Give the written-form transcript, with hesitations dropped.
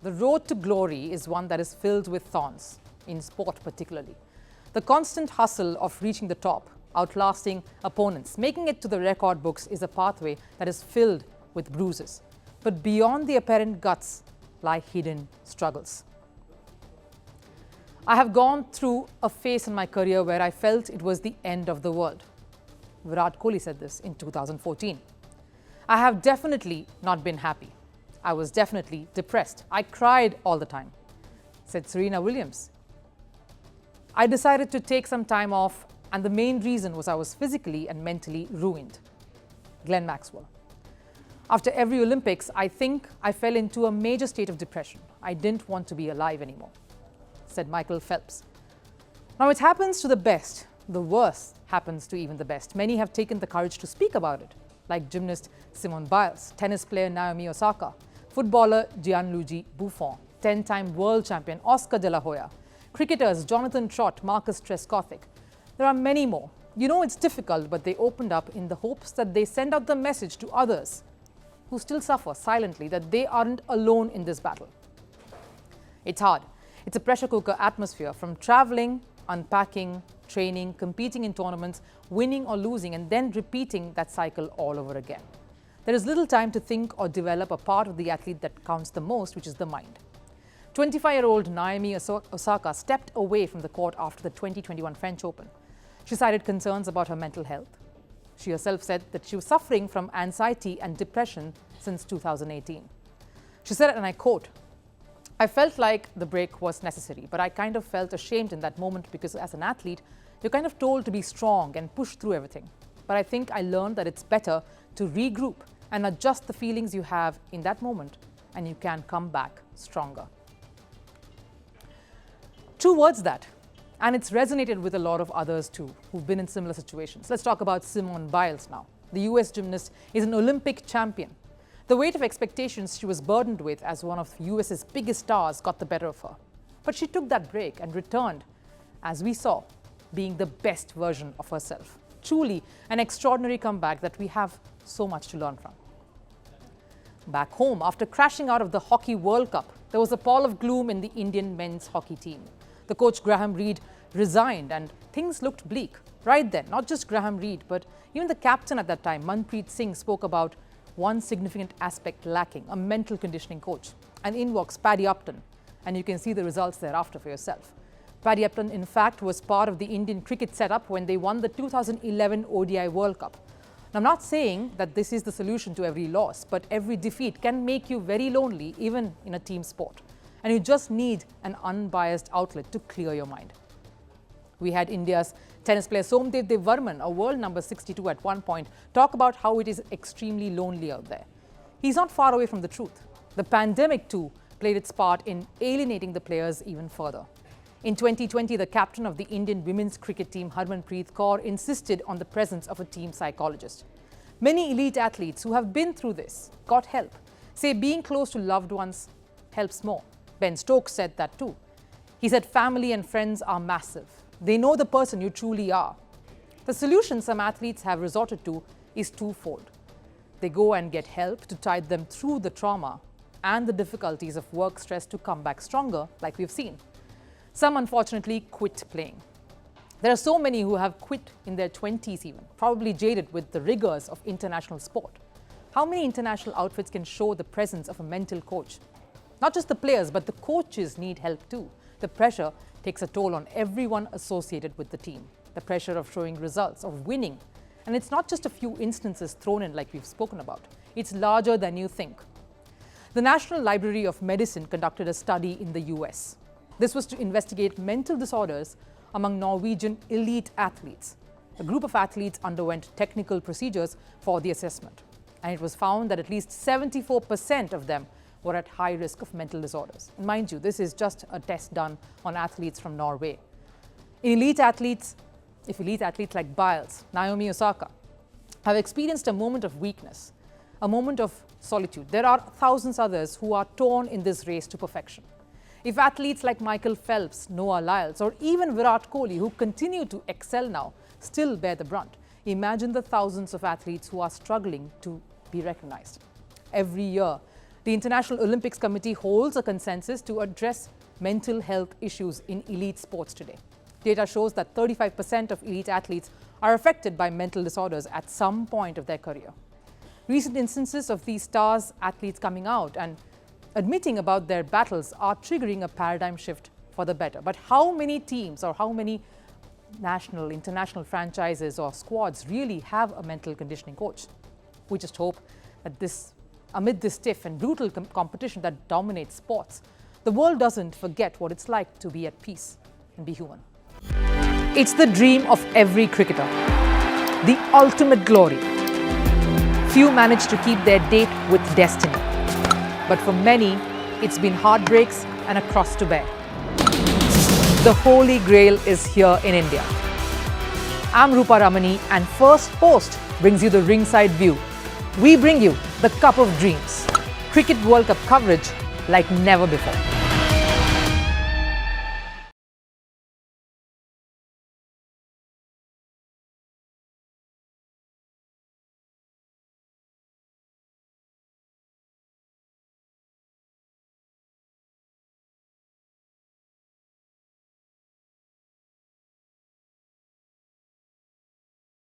The road to glory is one that is filled with thorns, in sport particularly. The constant hustle of reaching the top, outlasting opponents, making it to the record books is a pathway that is filled with bruises. But beyond the apparent guts lie hidden struggles. I have gone through a phase in my career where I felt it was the end of the world. Virat Kohli said this in 2014. I have definitely not been happy. I was definitely depressed. I cried all the time, said Serena Williams. I decided to take some time off, and the main reason was I was physically and mentally ruined. Glenn Maxwell. After every Olympics, I think I fell into a major state of depression. I didn't want to be alive anymore, said Michael Phelps. Now it happens to the best. The worst happens to even the best. Many have taken the courage to speak about it, like gymnast Simone Biles, tennis player Naomi Osaka, footballer Gianluigi Buffon, 10-time world champion Oscar de la Hoya, cricketers Jonathan Trott, Marcus Trescothick. There are many more. You know it's difficult, but they opened up in the hopes that they send out the message to others who still suffer silently that they aren't alone in this battle. It's hard. It's a pressure cooker atmosphere, from traveling, unpacking, training, competing in tournaments, winning or losing, and then repeating that cycle all over again. There is little time to think or develop a part of the athlete that counts the most, which is the mind. 25-year-old Naomi Osaka stepped away from the court after the 2021 French Open. She cited concerns about her mental health. She herself said that she was suffering from anxiety and depression since 2018. She said, and I quote, "I felt like the break was necessary, but I kind of felt ashamed in that moment because as an athlete, you're kind of told to be strong and push through everything. But I think I learned that it's better to regroup and adjust the feelings you have in that moment, and you can come back stronger." True words that. And it's resonated with a lot of others too, who've been in similar situations. Let's talk about Simone Biles now. The US gymnast is an Olympic champion. The weight of expectations she was burdened with as one of US's biggest stars got the better of her. But she took that break and returned, as we saw, being the best version of herself. Truly an extraordinary comeback that we have so much to learn from. Back home, after crashing out of the Hockey World Cup, there was a pall of gloom in the Indian men's hockey team. The coach Graham Reed resigned and things looked bleak. Right then, not just Graham Reed, but even the captain at that time, Manpreet Singh, spoke about one significant aspect lacking: a mental conditioning coach. And in walks Paddy Upton, and you can see the results thereafter for yourself. Paddy Upton, in fact, was part of the Indian cricket setup when they won the 2011 ODI World Cup. Now, I'm not saying that this is the solution to every loss, but every defeat can make you very lonely, even in a team sport. And you just need an unbiased outlet to clear your mind. We had India's tennis player Somdev Devvarman, a world number 62 at one point, talk about how it is extremely lonely out there. He's not far away from the truth. The pandemic too played its part in alienating the players even further. In 2020, the captain of the Indian women's cricket team, Harmanpreet Kaur, insisted on the presence of a team psychologist. Many elite athletes who have been through this got help, say being close to loved ones helps more. Ben Stokes said that too. He said family and friends are massive. They know the person you truly are. The solution some athletes have resorted to is twofold. They go and get help to tide them through the trauma and the difficulties of work stress to come back stronger, like we've seen. Some unfortunately quit playing. There are so many who have quit in their 20s even, probably jaded with the rigors of international sport. How many international outfits can show the presence of a mental coach? Not just the players, but the coaches need help too. The pressure takes a toll on everyone associated with the team. The pressure of showing results, of winning. And it's not just a few instances thrown in like we've spoken about. It's larger than you think. The National Library of Medicine conducted a study in the US. This was to investigate mental disorders among Norwegian elite athletes. A group of athletes underwent technical procedures for the assessment. And it was found that at least 74% of them were at high risk of mental disorders. And mind you, this is just a test done on athletes from Norway. If elite athletes like Biles, Naomi Osaka, have experienced a moment of weakness, a moment of solitude, there are thousands others who are torn in this race to perfection. If athletes like Michael Phelps, Noah Lyles, or even Virat Kohli, who continue to excel now, still bear the brunt, imagine the thousands of athletes who are struggling to be recognized. Every year, The International Olympics Committee holds a consensus to address mental health issues in elite sports today. Data shows that 35% of elite athletes are affected by mental disorders at some point of their career. Recent instances of these stars athletes coming out and admitting about their battles are triggering a paradigm shift for the better. But how many teams or how many national, international franchises or squads really have a mental conditioning coach? We just hope that amid this stiff and brutal competition that dominates sports, the world doesn't forget what it's like to be at peace and be human. It's the dream of every cricketer, the ultimate glory. Few manage to keep their date with destiny. But for many, it's been heartbreaks and a cross to bear. The Holy Grail is here in India. I'm Rupha Ramani, and Firstpost brings you the ringside view. We bring you the Cup of Dreams, Cricket World Cup coverage like never before.